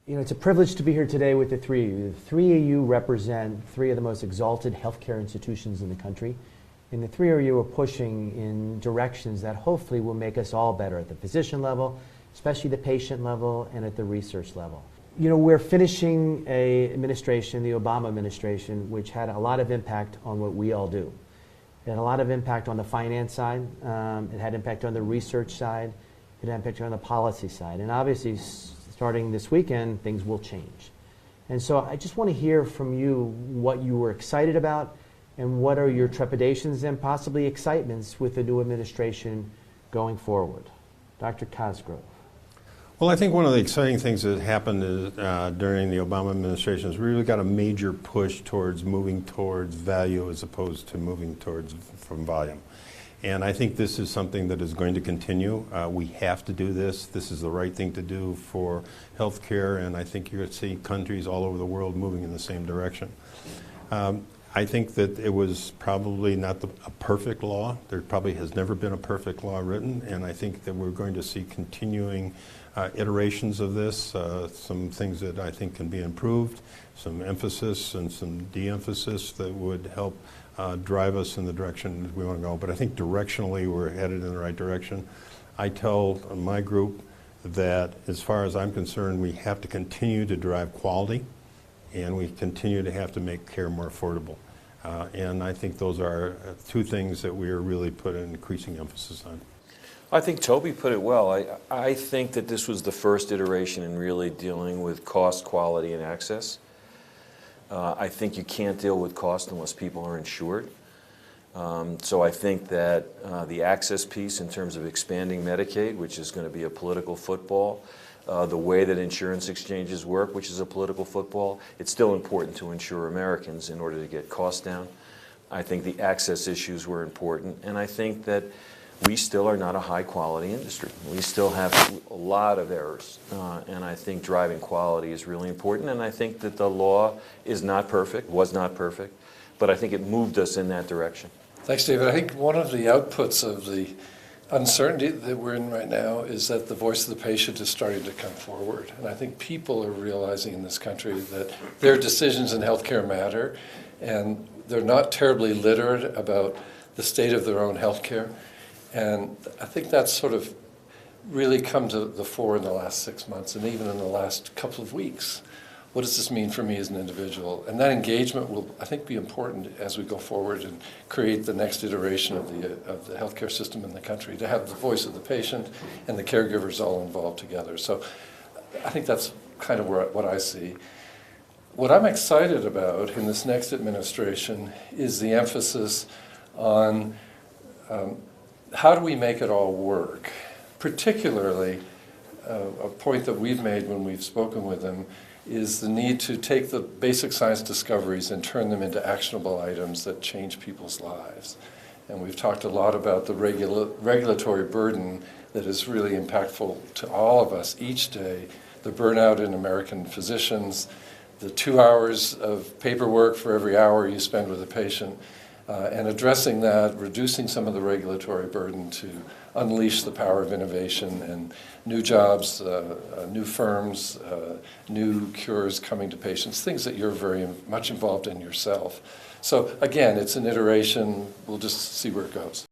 It's a privilege to be here today with the three of you. The three of you represent three of the most exalted healthcare institutions in the country. And the three of you are pushing in directions that hopefully will make us all better at the physician level, especially the patient level, and at the research level. We're finishing an administration, the Obama administration, which had a lot of impact on what we all do. It had a lot of impact on the finance side. It had impact on the research side. It had impact on the policy side. And obviously, starting this weekend, things will change. And so I just want to hear from you what you were excited about and what are your trepidations and possibly excitements with the new administration going forward. Dr. Cosgrove. Well, I think one of the exciting things that happened is, during the Obama administration is we really got a major push towards moving towards value as opposed to moving towards from volume. And I think this is something that is going to continue. We have to do this. This is the right thing to do for healthcare, and I think you're going to see countries all over the world moving in the same direction. I think that it was probably not a perfect law. There probably has never been a perfect law written, and I think that we're going to see continuing iterations of this, some things that I think can be improved, some emphasis and some de-emphasis that would help drive us in the direction we want to go. But I think directionally we're headed in the right direction. I tell my group that as far as I'm concerned, we have to continue to drive quality, and we continue to have to make care more affordable. And I think those are two things that we are really putting increasing emphasis on. I think Toby put it well. I think that this was the first iteration in really dealing with cost, quality, and access. I think you can't deal with cost unless people are insured. So I think that the access piece in terms of expanding Medicaid, which is going to be a political football, the way that insurance exchanges work, which is a political football, it's still important to insure Americans in order to get costs down. I think the access issues were important, and I think that we still are not a high-quality industry. We still have a lot of errors, and I think driving quality is really important, and I think that the law is not perfect, was not perfect, but I think it moved us in that direction. Thanks, David. I think one of the outputs of the uncertainty that we're in right now is that the voice of the patient is starting to come forward, and I think people are realizing in this country that their decisions in healthcare matter, and they're not terribly literate about the state of their own healthcare. And I think that's sort of really come to the fore in the last 6 months and even in the last couple of weeks. What does this mean for me as an individual? And that engagement will, I think, be important as we go forward and create the next iteration of the healthcare system in the country, to have the voice of the patient and the caregivers all involved together. So I think that's kind of what I see. What I'm excited about in this next administration is the emphasis on how do we make it all work? Particularly, a point that we've made when we've spoken with them is the need to take the basic science discoveries and turn them into actionable items that change people's lives. And we've talked a lot about the regulatory burden that is really impactful to all of us each day, the burnout in American physicians, the 2 hours of paperwork for every hour you spend with a patient, and addressing that, reducing some of the regulatory burden to unleash the power of innovation and new jobs, new firms, new cures coming to patients, things that you're very much involved in yourself. So again, it's an iteration. We'll just see where it goes.